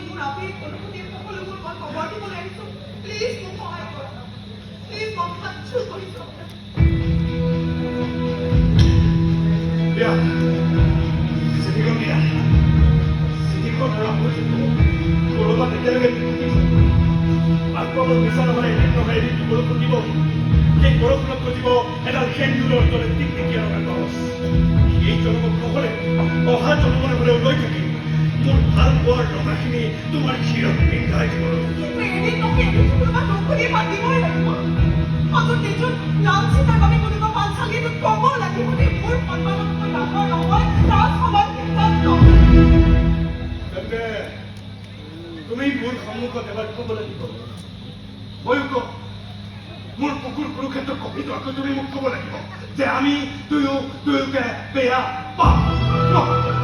মোৰ আবেগ অনুভূতি সকলোবোৰ মই খবৰ দিবলৈ আহিছোঁ প্লিজ মোক সহায় কৰক প্লিজ মোক হাত জোৰ কৰিছোঁ দিয়া চিঠিখন দিয়া চিঠিখন আৰম্ভ কৰবাত এতিয়ালৈকে বাস্তৱত মিছা নহয় এনেকুৱা এৰি বৰষুণ দিব সেই বৰষুণত গজিব এডাল সেন্দুৰৰ দৰে টিকটিকীয়া ৰঙা গছ এই জন্মত নহলে অহা জন্মলৈ হলেও লৈ থাকিম মোৰ ভাল পোৱাৰ ৰঙাখিনি তোমাৰ শিৰত পিন্ধাই দিব কিন্তু এদিন নহয় এদিন কোনোবা দুখুনি মাতিবই লাগিব অন্তত নিজৰ লালচিতাৰ বাবে কোনোবা পাঞ্চালীটো ক'ব লাগিব যে মোৰ সন্মানতকৈ ডাঙৰ নহয় তাৰ সমান সিদ্ধান্ত তেন্তে তুমি মোৰ সন্মুখত এবাৰ ক'ব লাগিব ময়ো কম মোৰ কুকুৰ কুৰুক্ষেত্ৰ কপি দৰকাৰ তুমি মোক ক'ব লাগিব যে আমি দুয়োকে বেয়া পাওঁ